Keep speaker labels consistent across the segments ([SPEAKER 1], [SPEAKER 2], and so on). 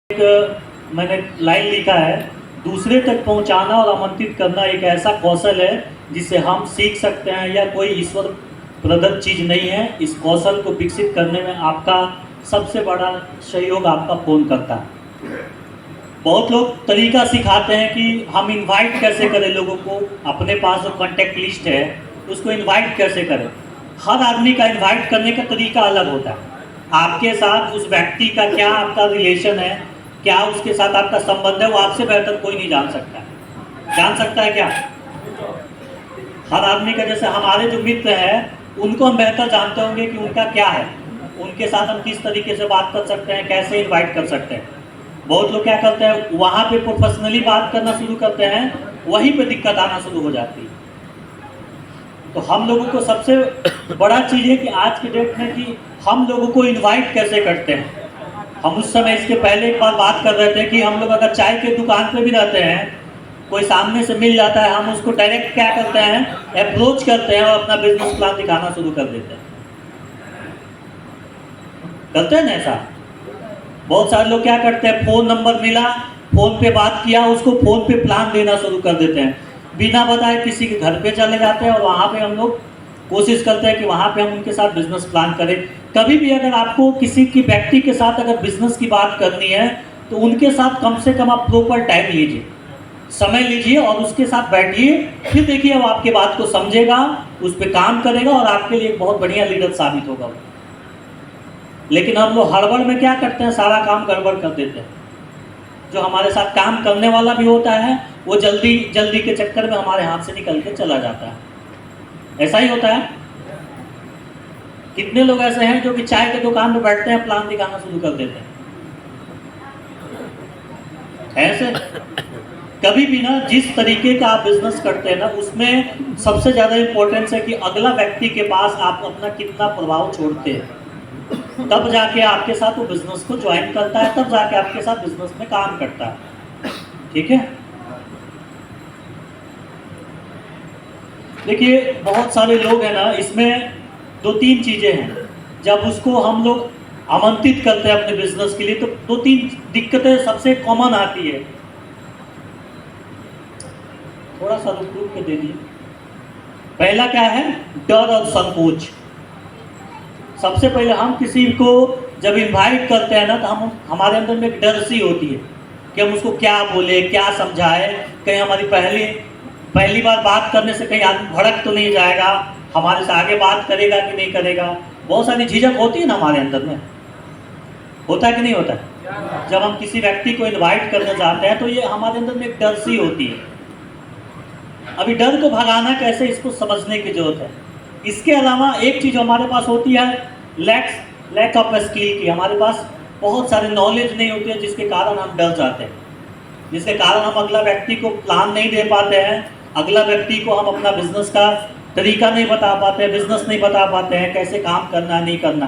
[SPEAKER 1] एक मैंने लाइन लिखा है, दूसरे तक पहुंचाना और आमंत्रित करना एक ऐसा कौशल है जिसे हम सीख सकते हैं या कोई ईश्वर प्रदत्त चीज़ नहीं है। इस कौशल को विकसित करने में आपका सबसे बड़ा सहयोग आपका फ़ोन करता है। बहुत लोग तरीका सिखाते हैं कि हम इनवाइट कैसे करें लोगों को, अपने पास जो कॉन्टेक्ट लिस्ट है उसको इनवाइट कैसे करें। हर आदमी का इनवाइट करने का तरीका अलग होता है। आपके साथ उस व्यक्ति का क्या आपका रिलेशन है, क्या उसके साथ आपका संबंध है, वो आपसे बेहतर कोई नहीं जान सकता है। जान सकता है क्या? हर आदमी का, जैसे हमारे जो मित्र हैं उनको हम बेहतर जानते होंगे कि उनका क्या है, उनके साथ हम किस तरीके से बात कर सकते हैं, कैसे इनवाइट कर सकते हैं। बहुत लोग क्या करते हैं, वहाँ पे प्रोफेशनली बात करना शुरू करते हैं, वहीं पे दिक्कत आना शुरू हो जाती है। तो हम लोगों को सबसे बड़ा चीज़ है कि आज के डेट में कि हम लोगों को इनवाइट कैसे करते हैं। हम उस समय इसके पहले एक बार बात कर रहे थे कि हम लोग अगर चाय के दुकान पे भी रहते हैं, कोई सामने से मिल जाता है, हम उसको डायरेक्ट क्या करते हैं, अप्रोच करते हैं और अपना बिजनेस प्लान दिखाना शुरू कर देते हैं। करते हैं ना ऐसा? बहुत सारे लोग क्या करते हैं, फ़ोन नंबर मिला, फ़ोन पे बात किया, उसको फ़ोन पे प्लान देना शुरू कर देते हैं। बिना बताए किसी के घर पे चले जाते हैं और वहाँ पे हम लोग कोशिश करते हैं कि वहाँ पे हम उनके साथ बिजनेस प्लान करें। कभी भी अगर आपको किसी की व्यक्ति के साथ अगर बिजनेस की बात करनी है तो उनके साथ कम से कम आप प्रॉपर टाइम लीजिए, समय लीजिए और उसके साथ बैठिए, फिर देखिए वो आपके बात को समझेगा, उस पर काम करेगा और आपके लिए एक बहुत बढ़िया लीडर साबित होगा। लेकिन हम लोग हड़बड़ में क्या करते हैं, सारा काम गड़बड़ कर देते हैं। जो हमारे साथ काम करने वाला भी होता है वो जल्दी जल्दी के चक्कर में हमारे हाथ से निकल के चला जाता है। ऐसा ही होता है। कितने लोग ऐसे हैं जो कि चाय के दुकान पे बैठते हैं, प्लान दिखाना शुरू कर देते हैं। ऐसे कभी भी ना, जिस तरीके का आप बिजनेस करते हैं ना, उसमें सबसे ज़्यादा इम्पोर्टेंस है कि अगला व्यक्ति के पास आप अपना कितना प्रभाव छोड़ते हैं। तब जाके आपके साथ वो बिजनेस को ज्वाइन करता है, तब जाके आपके साथ बिजनेस में काम करता है। ठीक है? देखिए बहुत सारे लोग हैं ना, इसमें दो तीन चीज़ें हैं। जब उसको हम लोग आमंत्रित करते हैं अपने बिजनेस के लिए तो दो तीन दिक्कतें सबसे कॉमन आती है। थोड़ा सा रुक के दे दिए। पहला क्या है, डर और संकोच। सबसे पहले हम किसी को जब इनवाइट करते हैं ना तो हमारे अंदर में एक डर सी होती है कि हम उसको क्या बोले, क्या समझाए, कहीं हमारी पहली बार बात करने से कहीं आदमी भड़क तो नहीं जाएगा, हमारे से आगे बात करेगा कि नहीं करेगा। बहुत सारी झिझक होती है ना हमारे अंदर में। होता है कि नहीं होता है? जब हम किसी व्यक्ति को इनवाइट करने जाते हैं तो ये हमारे अंदर में एक डर सी होती है। अभी डर को भगाना कैसे, इसको समझने की जरूरत है। इसके अलावा एक चीज़ हमारे पास होती है, लैक ऑफ स्किल की। हमारे पास बहुत सारे नॉलेज नहीं होती है, जिसके कारण हम डर जाते हैं, जिसके कारण हम अगला व्यक्ति को प्लान नहीं दे पाते हैं, अगला व्यक्ति को हम अपना बिजनेस का तरीका नहीं बता पाते हैं, बिजनेस नहीं बता पाते हैं, कैसे काम करना नहीं करना।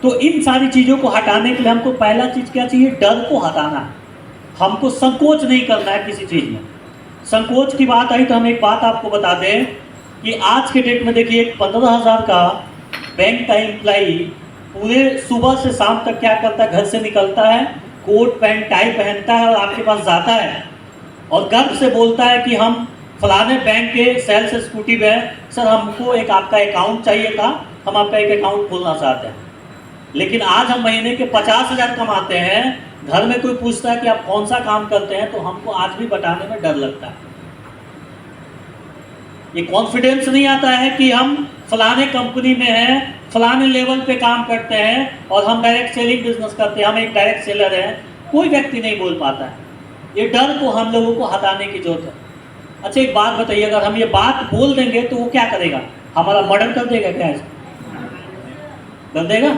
[SPEAKER 1] तो इन सारी चीज़ों को हटाने के लिए हमको पहला चीज़ क्या चाहिए, डर को हटाना है। हमको संकोच नहीं करना है किसी चीज़ में। संकोच की बात आई तो हम एक बात आपको बता दें कि आज के डेट में देखिए 15,000 का बैंक का एम्प्लाई पूरे सुबह से शाम तक क्या करता है, घर से निकलता है, कोट पैंट टाई पहनता है और आपके पास जाता है और गर्व से बोलता है कि हम फलाने बैंक के सेल्स स्कूटी पे हैं, सर हमको एक आपका अकाउंट चाहिए था, हम आपका एक अकाउंट खोलना चाहते हैं। लेकिन आज हम महीने के 50,000 कमाते हैं, घर में कोई पूछता है कि आप कौन सा काम करते हैं तो हमको आज भी बताने में डर लगता है। ये कॉन्फिडेंस नहीं आता है कि हम फलाने कंपनी में हैं, फलाने लेवल पे काम करते हैं और हम डायरेक्ट सेलिंग बिजनेस करते हैं, हम एक डायरेक्ट सेलर हैं। कोई व्यक्ति नहीं बोल पाता है। ये डर को हम लोगों को हटाने की जरूरत है। अच्छा एक बात बताइए, अगर हम ये बात बोल देंगे तो वो क्या करेगा, हमारा मर्डर कर देगा क्या? ऐसा कर देगा?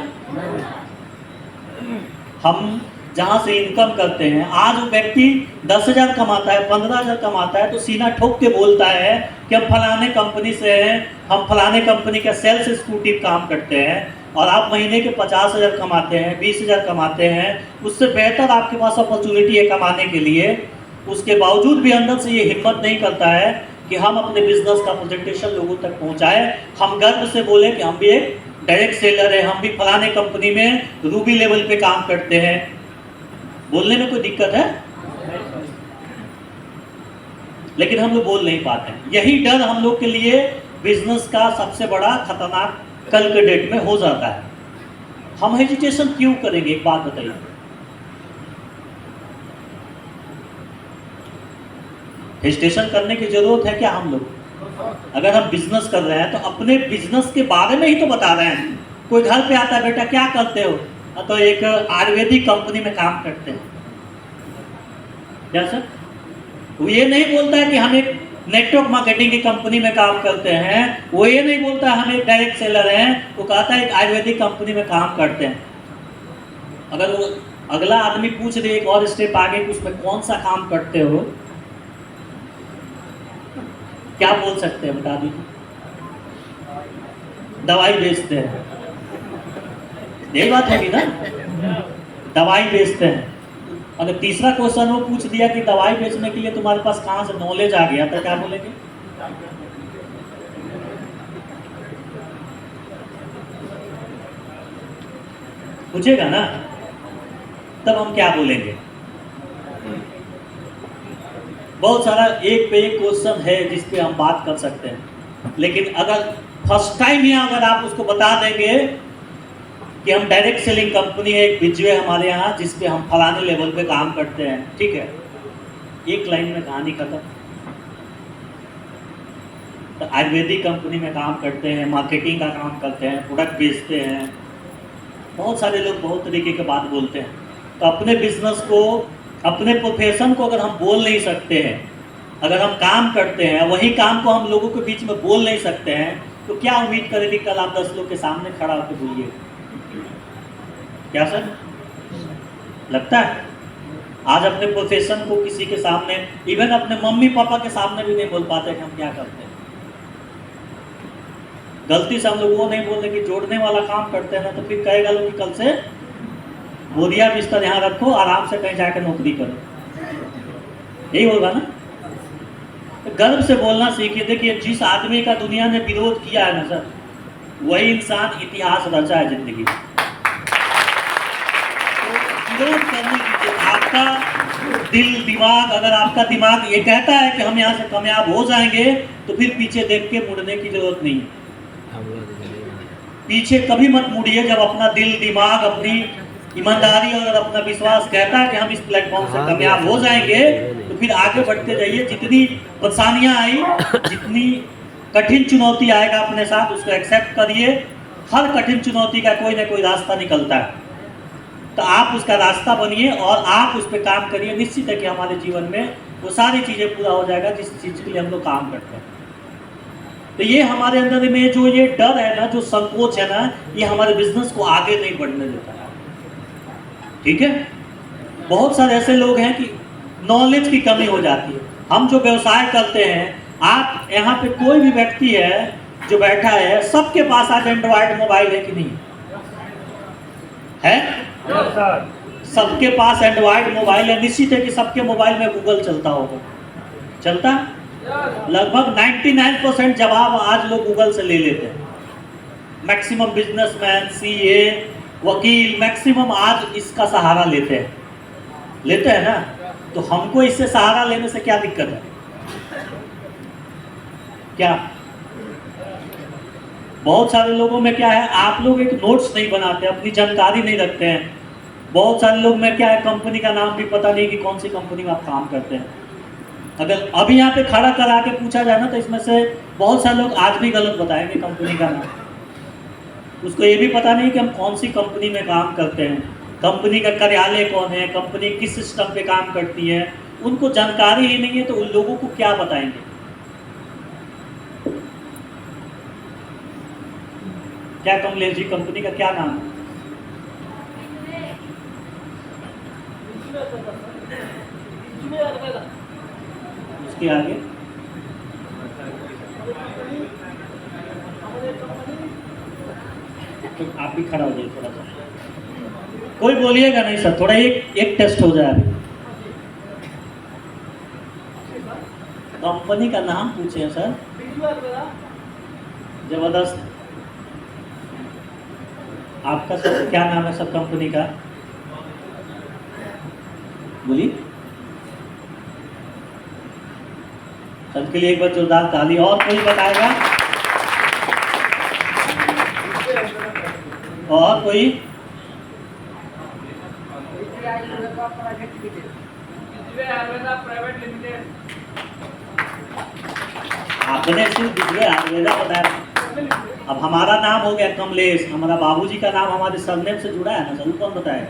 [SPEAKER 1] हम जहाँ से इनकम करते हैं, आज वो व्यक्ति 10,000 कमाता है, 15,000 कमाता है तो सीना ठोक के बोलता है कि हम फलाने कंपनी से हैं, हम फलाने कंपनी का सेल्स स्कूटी काम करते हैं और आप महीने के 50,000 कमाते हैं, 20,000 कमाते हैं, उससे बेहतर आपके पास अपॉर्चुनिटी है कमाने के लिए। उसके बावजूद भी अंदर से ये हिम्मत नहीं करता है कि हम अपने बिजनेस का प्रेजेंटेशन लोगों तक पहुँचाएँ, हम गर्व से बोले कि हम भी एक डायरेक्ट सेलर है, हम भी फलाने कंपनी में रूबी लेवल पे काम करते हैं। बोलने में कोई दिक्कत है? लेकिन हम लोग बोल नहीं पाते हैं। यही डर हम लोग के लिए बिजनेस का सबसे बड़ा खतरनाक कल के डेट में हो जाता है। हम हेजिटेशन क्यों करेंगे, एक बात बताइए। हेजिटेशन करने की जरूरत है क्या? हम लोग अगर हम बिजनेस कर रहे हैं तो अपने बिजनेस के बारे में ही तो बता रहे हैं। कोई घर पे आता है, बेटा क्या करते हो? तो एक आयुर्वेदिक कंपनी में काम करते हैं। क्या सर? वो ये नहीं बोलता है कि हम एक नेटवर्क मार्केटिंग की कंपनी में काम करते हैं। वो ये नहीं बोलता हम एक डायरेक्ट सेलर हैं। वो कहता है एक आयुर्वेदिक कंपनी में काम करते हैं। अगर वो अगला आदमी पूछ दे एक और स्टेप आगे कि उसमें कौन सा काम करते हो, क्या बोल सकते हैं बता दीजिए? दवाई बेचते हैं। यही बात है कि ना, दवाई बेचते हैं। अगर तीसरा क्वेश्चन वो पूछ दिया कि दवाई बेचने के लिए तुम्हारे पास कहाँ से नॉलेज आ गया, तो क्या बोलेंगे? पूछेगा ना, तब हम क्या बोलेंगे? बहुत सारा एक पे एक क्वेश्चन है जिस पे हम बात कर सकते हैं। लेकिन अगर फर्स्ट टाइम यहाँ अगर आप उसको बता देंगे कि हम डायरेक्ट सेलिंग कंपनी है, एक विजय हमारे यहाँ जिस पे हम फलाने लेवल पे काम करते हैं, ठीक है, एक लाइन में कहानी खत्म। तो आयुर्वेदिक कंपनी में काम करते हैं, मार्केटिंग का काम करते हैं, प्रोडक्ट बेचते हैं। बहुत सारे लोग बहुत तरीके की बात बोलते हैं। तो अपने बिजनेस को, अपने प्रोफेशन को अगर हम बोल नहीं सकते हैं, अगर हम काम करते हैं वही काम को हम लोगों के बीच में बोल नहीं सकते हैं, तो क्या उम्मीद करें कि कल आप 10 लोग के सामने खड़ा होकर बोलिए? क्या सर लगता है? आज अपने प्रोफेशन को किसी के सामने, इवन अपने मम्मी पापा के सामने भी नहीं बोल पाते कि हम क्या करते हैं। गलती से हम लोग वो नहीं बोलते कि जोड़ने वाला काम करते हैं ना, तो फिर कहेगा लोग कि कल से बोरिया बिस्तर यहाँ रखो, आराम से कहीं जाकर नौकरी करो। यही होगा ना? तो गर्व से बोलना सीखिए। देखिए, जिस आदमी का दुनिया ने विरोध किया है ना सर, वही इंसान इतिहास रचा है जिंदगी में। विरोध करने की, आपका दिल दिमाग, अगर आपका दिमाग ये कहता है कि हम यहाँ से कामयाब हो जाएंगे, तो फिर पीछे देख के मुड़ने की जरूरत नहीं है। पीछे कभी मत मुड़िए। जब अपना दिल दिमाग, अपनी ईमानदारी और अपना विश्वास कहता है कि हम इस प्लेटफॉर्म से कामयाब हो जाएंगे, तो फिर आगे बढ़ते जाइए। जितनी परेशानियां आई, जितनी कठिन चुनौती आएगा अपने साथ, उसको एक्सेप्ट करिए। हर कठिन चुनौती का कोई ना कोई रास्ता निकलता है, तो आप उसका रास्ता बनिए और आप उस पर काम करिए। निश्चित है कि हमारे जीवन में वो सारी चीज़ें पूरा हो जाएगा जिस चीज़ के लिए हम लोग काम करते हैं। तो ये हमारे अंदर में जो ये डर है ना, जो संकोच है ना, ये हमारे बिजनेस को आगे नहीं बढ़ने देता है। ठीक है? बहुत सारे ऐसे लोग हैं कि नॉलेज की कमी हो जाती है। हम जो व्यवसाय करते हैं, आप यहाँ पे कोई भी व्यक्ति है जो बैठा है, सबके पास आज एंड्रॉयड मोबाइल है कि नहीं है? सबके पास एंड्रॉयड मोबाइल है। निश्चित है कि सबके मोबाइल में गूगल चलता होगा। चलता? लगभग 99% जवाब आज लोग गूगल से ले लेते हैं। मैक्सिमम बिजनेसमैन, सीए, वकील मैक्सिमम आज इसका सहारा लेते हैं ना। तो हमको इससे सहारा लेने से क्या दिक्कत है? क्या बहुत सारे लोगों में क्या है, आप लोग एक नोट्स नहीं बनाते, अपनी जानकारी नहीं रखते हैं। बहुत सारे लोग में क्या है, कंपनी का नाम भी पता नहीं कि कौन सी कंपनी में आप काम करते हैं। अगर अभी यहाँ पे खड़ा करा के पूछा जाए ना, तो इसमें से बहुत सारे लोग आज भी गलत बताएंगे कंपनी का नाम। उसको ये भी पता नहीं कि हम कौन सी कंपनी में काम करते हैं, कंपनी का कार्यालय कौन है, कंपनी किस सिस्टम पे काम करती है, उनको जानकारी ही नहीं है। तो उन लोगों को क्या बताएंगे? क्या कमलेश जी, कंपनी का क्या नाम है? उसके आगे तो आप भी खड़ा हो जाइए थोड़ा सा। कोई बोलिएगा नहीं सर, थोड़ा एक टेस्ट हो जाए। अभी कंपनी का नाम पूछे सर। जबरदस्त। आपका सर क्या नाम है सर कंपनी का? बोलिए। सबके लिए एक बार जोरदार ताली। और कोई बताएगा? और कोई? आपने सिर्फ बिजली आयुर्वेदा बताया। अब हमारा नाम हो गया कमलेश, हमारा बाबूजी का नाम हमारे सरनेम से जुड़ा है ना, जरूर कौन बताए।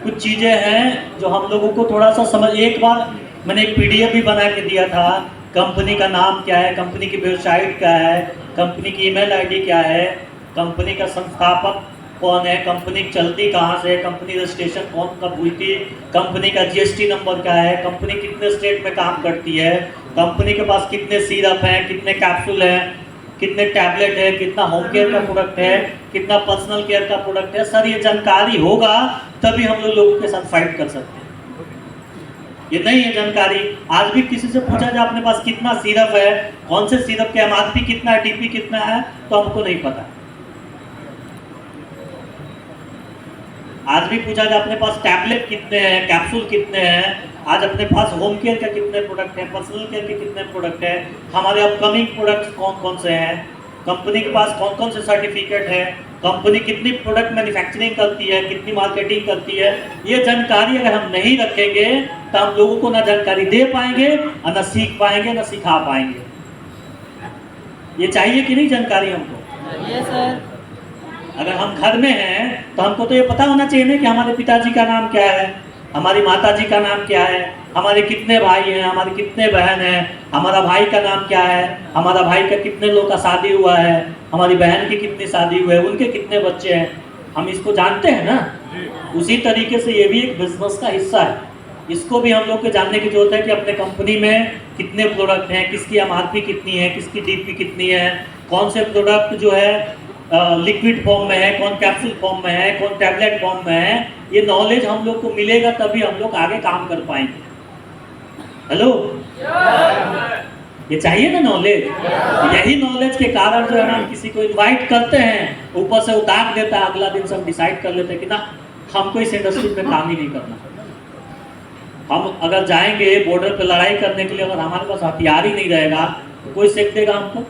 [SPEAKER 1] कुछ चीजें हैं जो हम लोगों को थोड़ा सा समझ, एक बार मैंने एक पीडीएफ भी बना के दिया था, कंपनी का नाम क्या है, कंपनी की वेबसाइट क्या है, कंपनी की ईमेल आईडी क्या है, कंपनी का संस्थापक कौन है, कंपनी चलती कहाँ से है, कंपनी रजिस्ट्रेशन कौन कब हुई थी, कंपनी का जीएसटी नंबर क्या है, कंपनी कितने स्टेट में काम करती है, कंपनी के पास कितने सिरप हैं, कितने कैप्सूल हैं, कितने टैबलेट है, कितना होम केयर का प्रोडक्ट है, कितना पर्सनल केयर का प्रोडक्ट है। सर ये जानकारी होगा तभी हम लोगों के साथ फाइट कर सकते हैं। ये नहीं है जानकारी। आज भी किसी से पूछा जाए अपने पास कितना सिरप है, कौन से सिरप के एमआरपी कितना है, टीपी कितना है, तो हमको नहीं पता। आज भी पूछा जाए अपने पास टैबलेट कितने हैं, कैप्सूल कितने हैं, आज अपने पास होम केयर के कितने प्रोडक्ट हैं, पर्सनल केयर के कितने प्रोडक्ट हैं, हमारे अपकमिंग प्रोडक्ट्स कौन कौन से हैं, कंपनी के पास कौन कौन से सर्टिफिकेट है, कंपनी कितनी प्रोडक्ट मैन्युफैक्चरिंग करती है, कितनी मार्केटिंग करती है। ये जानकारी अगर हम नहीं रखेंगे तो हम लोगों को ना जानकारी दे पाएंगे और ना सीख पाएंगे, ना सिखा पाएंगे। ये चाहिए कि नहीं जानकारी हमको?
[SPEAKER 2] Yes sir.
[SPEAKER 1] अगर हम घर में हैं तो हमको तो ये पता होना चाहिए ना कि हमारे पिताजी का नाम क्या है, हमारी माताजी का नाम क्या है, हमारे कितने भाई हैं, हमारे कितने बहन हैं, हमारा भाई का नाम क्या है, हमारा भाई का कितने लोग का शादी हुआ है, हमारी बहन की कितनी शादी हुई है, उनके कितने बच्चे हैं, हम इसको जानते हैं ना। उसी तरीके से ये भी एक बिजनेस का हिस्सा है। इसको भी हम लोग को जानने की जरूरत है कि अपने कंपनी में कितने प्रोडक्ट हैं, किसकी एमआरपी कितनी है, किसकी डीपी कितनी है, कौन से प्रोडक्ट जो है लिक्विड फॉर्म में है, कौन कैप्सूल फॉर्म में है, कौन टैबलेट फॉर्म में है। ये नॉलेज हम लोग को मिलेगा तभी हम लोग आगे काम कर पाएंगे। हेलो, ये चाहिए ना नॉलेज। यही नॉलेज के कारण जो है ना हम किसी को इनवाइट करते हैं, ऊपर से उतार देता है, अगला दिन से हम डिसाइड कर लेते हैं कि ना हमको इस इंडस्ट्री में काम ही नहीं करना। हम अगर जाएंगे बॉर्डर पे लड़ाई करने के लिए, अगर हमारे पास हथियार ही नहीं रहेगा तो कोई सेक देगा हमको?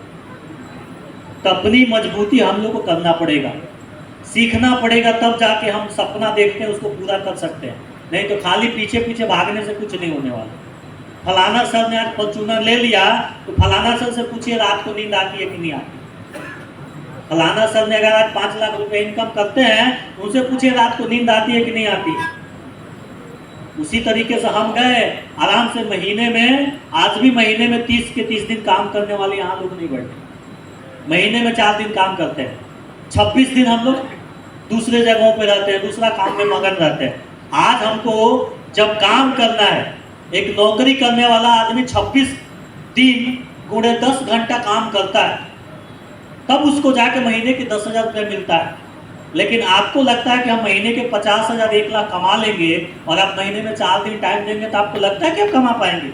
[SPEAKER 1] तो अपनी मजबूती हम लोग को करना पड़ेगा, सीखना पड़ेगा, तब जाके हम सपना देखते हैं उसको पूरा कर सकते हैं। नहीं तो खाली पीछे पीछे भागने से कुछ नहीं होने वाला। फलाना सर ने आज फॉर्च्यूनर ले लिया तो फलाना सर से पूछिए रात को नींद आती है कि नहीं आती। फलाना सर ने अगर आज 5 लाख रुपए इनकम करते हैं उनसे पूछिए रात को नींद आती है कि नहीं आती। उसी तरीके से हम गए आराम से महीने में, आज भी महीने में 30 के 30 दिन काम करने वाले यहाँ लोग नहीं बैठे। महीने में 4 दिन काम करते हैं, 26 दिन हम लोग दूसरे जगहों पे रहते हैं, दूसरा काम में मगन रहते हैं। आज हमको जब काम करना है, एक नौकरी करने वाला आदमी 26 दिन गुणे 10 घंटा काम करता है, तब उसको जाके महीने के 10,000 रुपये मिलता है। लेकिन आपको लगता है कि हम महीने के 50,000 1 लाख कमा लेंगे और आप महीने में 4 दिन टाइम देंगे तो आपको लगता है कि आप कमा पाएंगे?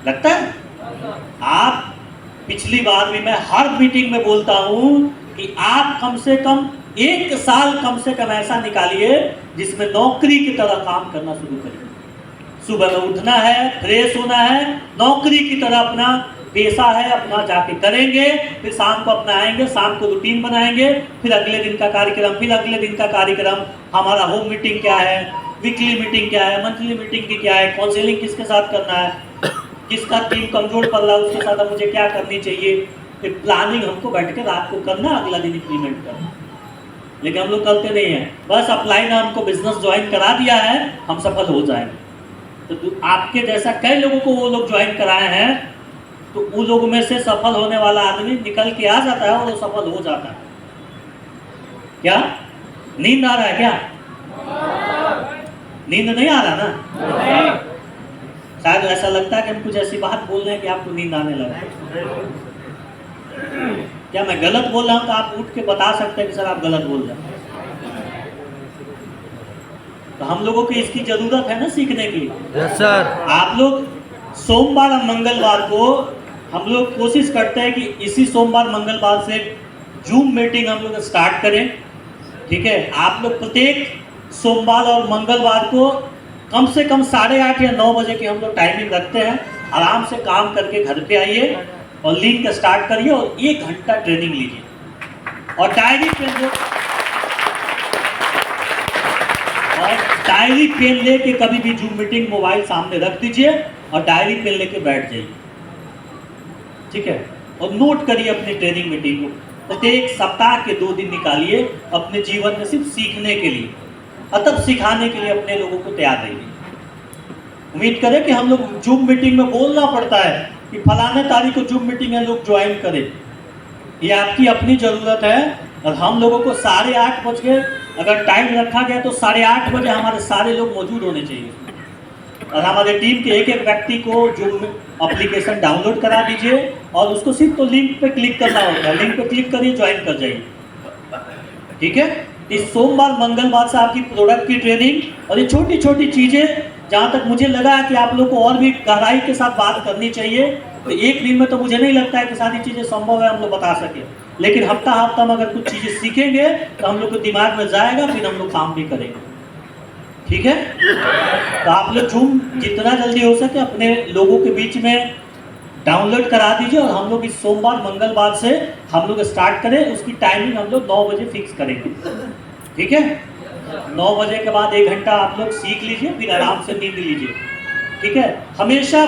[SPEAKER 1] लगता है? आप पिछली बार भी मैं हर मीटिंग में बोलता हूं कि आप कम से कम 1 साल कम से कम ऐसा निकालिए जिसमें नौकरी की तरह काम करना शुरू करिए। सुबह में उठना है, फ्रेश होना है, नौकरी की तरह अपना पेशा है अपना जाके करेंगे, फिर शाम को अपना आएंगे, शाम को रूटीन बनाएंगे, फिर अगले दिन का कार्यक्रम, फिर अगले दिन का कार्यक्रम। हमारा होम मीटिंग क्या है, वीकली मीटिंग क्या है, मंथली मीटिंग की क्या है, काउंसलिंग किसके साथ करना है, किसका टीम कमजोर पड़ रहा है उसके साथ मुझे क्या करनी चाहिए। फिर प्लानिंग हमको बैठ के रात को करना, अगला दिन इम्प्लीमेंट करना। लेकिन हम लोग करते नहीं हैं, बस अप्लाई ना हमको बिजनेस ज्वाइन करा दिया है, हम सफल हो जाएंगे। तो आपके जैसा कई लोगों को वो लोग ज्वाइन कराए हैं, तो उन लोगों में से सफल होने वाला आदमी निकल के आ जाता है और वो सफल हो जाता है। क्या नींद आ रहा है? क्या नींद नहीं आ रहा ना? शायद ऐसा लगता है कि हम कुछ ऐसी बात बोल रहे हैं कि आपको नींद आने लगा। क्या मैं गलत बोल रहा हूं तो आप उठ के बता सकते हैं कि सर आप गलत बोल रहे हैं। तो हम लोगों को इसकी जरूरत है ना सीखने की।
[SPEAKER 2] Yes sir.
[SPEAKER 1] आप लोग सोमवार और मंगलवार को हम लोग कोशिश करते हैं कि इसी सोमवार मंगलवार से जूम मीटिंग हम लोग स्टार्ट करें। ठीक है, आप लोग प्रत्येक सोमवार और मंगलवार को कम से कम 8:30 या 9 बजे की हम लोग टाइमिंग रखते हैं। आराम से काम करके घर पे आइए और लिंक स्टार्ट करिए और 1 घंटा ट्रेनिंग लीजिए और डायरी पेन लेके कभी भी जूम मीटिंग मोबाइल सामने रख दीजिए और डायरी पेन लेके बैठ जाइए। ठीक है, और नोट करिए अपनी ट्रेनिंग मीटिंग को। प्रत्येक सप्ताह के 2 दिन निकालिए अपने जीवन में सिर्फ सीखने के लिए और तब सिखाने के लिए अपने लोगों को तैयार रहिए। उम्मीद करें कि हम लोग जूम मीटिंग में बोलना पड़ता है कि फलाने तारीख को जूम मीटिंग में लोग ज्वाइन करें, ये आपकी अपनी ज़रूरत है। और हम लोगों को 8:30 बजे अगर टाइम रखा गया तो 8:30 बजे हमारे सारे लोग मौजूद होने चाहिए। और हमारे टीम के एक व्यक्ति को जूम एप्लीकेशन डाउनलोड करा दीजिए और उसको सिर्फ तो लिंक पे क्लिक करना होता है, लिंक पे क्लिक करिए, ज्वाइन कर जाइए। ठीक है, इस सोमवार मंगलवार से आपकी प्रोडक्ट की ट्रेनिंग और ये छोटी छोटी चीज़ें, जहाँ तक मुझे लगा कि आप लोग को और भी गहराई के साथ बात करनी चाहिए, तो एक दिन में तो मुझे नहीं लगता है कि सारी चीज़ें संभव है हम लोग बता सके, लेकिन हफ्ता में अगर कुछ चीज़ें सीखेंगे तो हम लोग को दिमाग में जाएगा, फिर हम लोग काम भी करेंगे। ठीक है, तो आप लोग जूम जितना जल्दी हो सके अपने लोगों के बीच में डाउनलोड करा दीजिए और हम लोग इस सोमवार मंगलवार से हम लोग स्टार्ट करें। उसकी टाइमिंग हम लोग 9 बजे फिक्स करेंगे। ठीक है, 9 बजे के बाद 1 घंटा आप लोग सीख लीजिए, फिर आराम से नींद लीजिए। ठीक है, हमेशा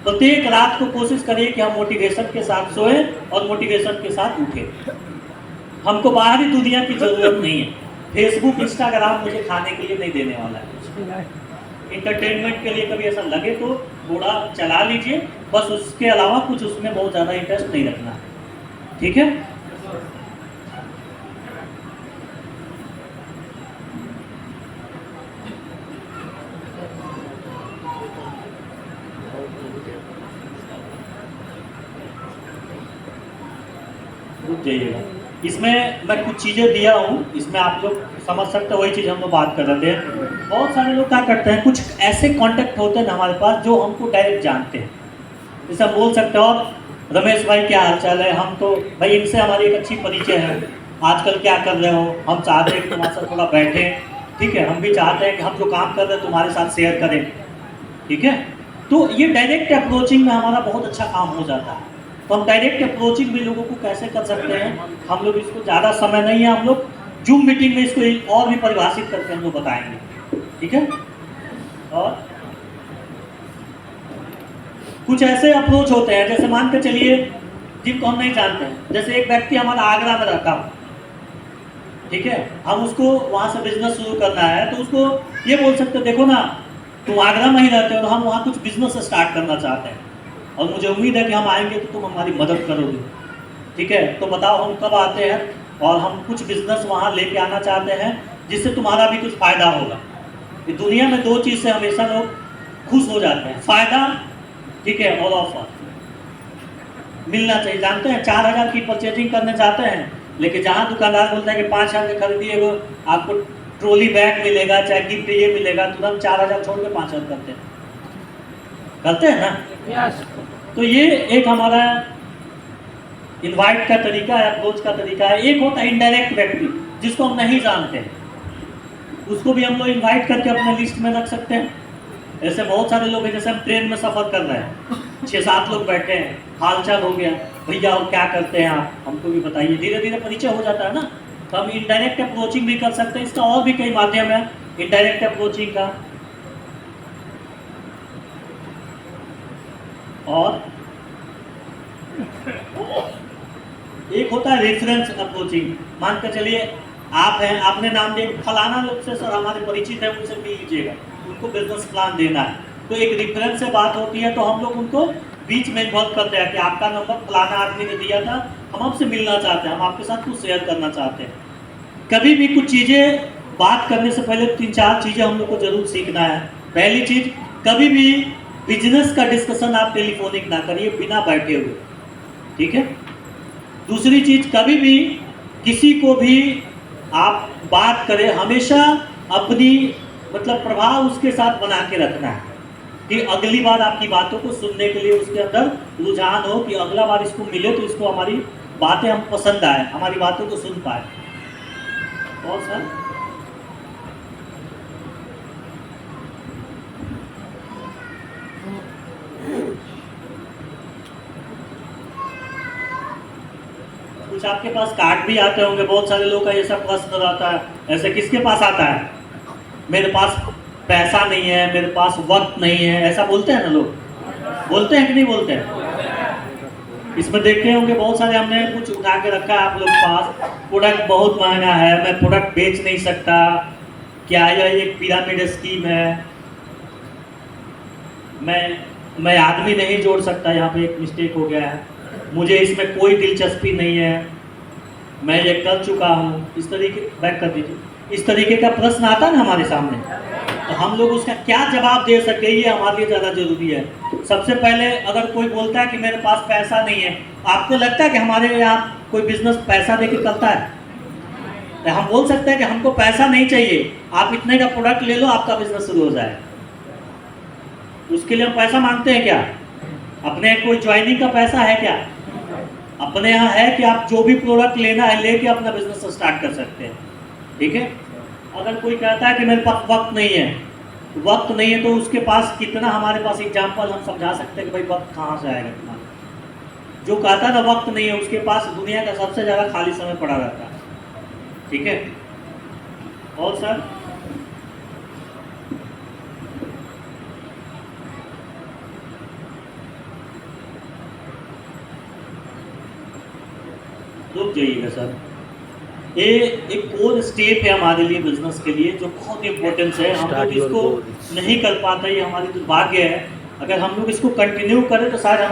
[SPEAKER 1] प्रत्येक रात को कोशिश करिए कि हम मोटिवेशन के साथ सोएं और मोटिवेशन के साथ उठें। हमको बाहरी दुनिया की ज़रूरत नहीं है। फेसबुक इंस्टाग्राम मुझे खाने के लिए नहीं देने वाला है। इंटरटेनमेंट के लिए कभी ऐसा लगे तो थोड़ा चला लीजिए, बस उसके अलावा कुछ उसमें बहुत ज़्यादा इंटरेस्ट नहीं रखना। ठीक है, रुक जाइएगा। इसमें मैं कुछ चीज़ें दिया हूँ, इसमें आप लोग समझ सकते हो, वही चीज़ हम लोग बात कर रहे थे। बहुत सारे लोग क्या करते हैं, कुछ ऐसे कांटेक्ट होते हैं हमारे पास जो हमको डायरेक्ट जानते हैं। जैसे हम बोल सकते हो, रमेश भाई क्या हालचाल है, हम तो भाई इनसे हमारी एक अच्छी परिचय है, आजकल क्या कर रहे हो, हम चाहते हैं कि तुम्हारे साथ थोड़ा बैठें। ठीक है, हम भी चाहते हैं कि हम जो काम कर रहे हैं तुम्हारे साथ शेयर करें। ठीक है, तो ये डायरेक्ट अप्रोचिंग में हमारा बहुत अच्छा काम हो जाता है। तो हम डायरेक्ट अप्रोचिंग भी लोगों को कैसे कर सकते हैं, हम लोग इसको ज़्यादा समय नहीं है, हम लोग जूम मीटिंग में इसको और भी परिभाषित करके हम लोग बताएंगे। ठीक है, और कुछ ऐसे अप्रोच होते हैं, जैसे मान के चलिए जिनको हम नहीं जानते हैं, जैसे एक व्यक्ति हमारा आगरा में रहता हो। ठीक है, हम उसको वहाँ से बिजनेस शुरू करना है तो उसको ये बोल सकते हैं, देखो ना तुम आगरा में ही रहते हो और हम वहाँ कुछ बिजनेस स्टार्ट करना चाहते हैं और मुझे उम्मीद है कि हम आएंगे तो तुम हमारी मदद करोगे। ठीक है, तो बताओ हम कब आते हैं, और हम कुछ बिजनेस वहाँ लेके आना चाहते हैं जिससे तुम्हारा भी कुछ फ़ायदा होगा। ये दुनिया में 2 चीज़ से हमेशा लोग खुश हो जाते हैं, फ़ायदा, ठीक है, और ऑफर मिलना चाहिए। जानते हैं 4000 की परचेजिंग करने जाते हैं, लेकिन जहाँ दुकानदार बोलता है कि 5000 के खरीदिए, वो आपको ट्रॉली बैग मिलेगा, चाहे गिफ्ट ये मिलेगा, तुरंत 4000 छोड़ के 5000 करते हैं ना। तो ये एक हमारा इनवाइट का तरीका है, अप्रोच का तरीका है। एक होता है इनडायरेक्ट व्यक्ति, जिसको हम नहीं जानते हैं, उसको भी हम लोग इनवाइट करके अपने लिस्ट में रख सकते हैं। ऐसे बहुत सारे लोग हैं, जैसे हम ट्रेन में सफ़र कर रहे हैं, 6-7 लोग बैठे हैं, हालचाल हो गया, भैया और क्या करते हैं आप, हमको भी बताइए, धीरे धीरे परिचय हो जाता है ना। तो हम इनडायरेक्ट अप्रोचिंग भी कर सकते हैं। इसका और भी कई माध्यम है इनडायरेक्ट अप्रोचिंग का। और एक होता है रेफरेंस अप्रोचिंग। मान कर चलिए आप हैं, आपने नाम दिया फलाना लोग से सर हमारे परिचित है, उनसे मिल लीजिएगा, उनको बिजनेस प्लान देना है, तो एक रेफरेंस से बात होती है, तो हम लोग उनको बीच में इन्वॉल्व करते हैं कि आपका नंबर फलाना आदमी ने दिया था, हम आपसे मिलना चाहते हैं, हम आपके साथ कुछ शेयर करना चाहते हैं। कभी भी कुछ चीज़ें बात करने से पहले 3-4 चीज़ें हम लोग को जरूर सीखना है। पहली चीज़, कभी भी बिजनेस का डिस्कशन आप टेलीफोनिक ना करिए बिना बैठे हुए। ठीक है। दूसरी चीज़, कभी भी किसी को भी आप बात करें, हमेशा अपनी मतलब प्रभाव उसके साथ बना के रखना है कि अगली बार आपकी बातों को सुनने के लिए उसके अंदर रुझान हो कि अगला बार इसको मिले तो इसको हमारी बातें हम पसंद आए, हमारी बातों को सुन पाए। और सर कुछ आपके पास कार्ड भी आते होंगे, बहुत सारे लोग का ये सब प्रश्न रहता है, ऐसे किसके पास आता है, मेरे पास पैसा नहीं है, मेरे पास वक्त नहीं है, ऐसा बोलते हैं ना लोग, बोलते हैं कि नहीं बोलते हैं? इसमें देखते होंगे बहुत सारे हमने कुछ उठा के रखा है आप लोग के पास, प्रोडक्ट बहुत महंगा है, मैं प्रोडक्ट बेच नहीं सकता, क्या यह एक पिरामिड स्कीम है, मैं आदमी नहीं जोड़ सकता, यहाँ पे एक मिस्टेक हो गया है, मुझे इसमें कोई दिलचस्पी नहीं है, मैं ये कर चुका हूँ, इस तरीके बैक कर दीजिए, इस तरीके का प्रश्न आता है ना हमारे सामने, तो हम लोग उसका क्या जवाब दे सके ये हमारे लिए ज़्यादा जरूरी है। सबसे पहले अगर कोई बोलता है कि मेरे पास पैसा नहीं है, आपको लगता है कि हमारे यहाँ कोई बिजनेस पैसा दे के करता है? तो हम बोल सकते हैं कि हमको पैसा नहीं चाहिए, आप इतने का प्रोडक्ट ले लो, आपका बिजनेस शुरू हो जाए। उसके लिए हम पैसा मांगते हैं क्या? अपने कोई ज्वाइनिंग का पैसा है क्या? अपने यहाँ है कि आप जो भी प्रोडक्ट लेना है लेके अपना बिजनेस स्टार्ट कर सकते हैं। ठीक है, अगर कोई कहता है कि मेरे पास वक्त नहीं है, वक्त नहीं है तो उसके पास कितना, हमारे पास एग्जाम्पल हम समझा सकते हैं कि भाई वक्त कहाँ से आएगा तुम्हारा। जो कहता है ना वक्त नहीं है, उसके पास दुनिया का सबसे ज़्यादा खाली समय पड़ा रहता है। ठीक है, और सर रुक जाइएगा सर, ये एक कोर स्टेप है हमारे लिए बिजनेस के लिए जो बहुत इंपॉर्टेंस है, हम लोग इसको नहीं कर पाते, ये हमारी दुर्भाग्य है। अगर हम लोग इसको कंटिन्यू करें तो शायद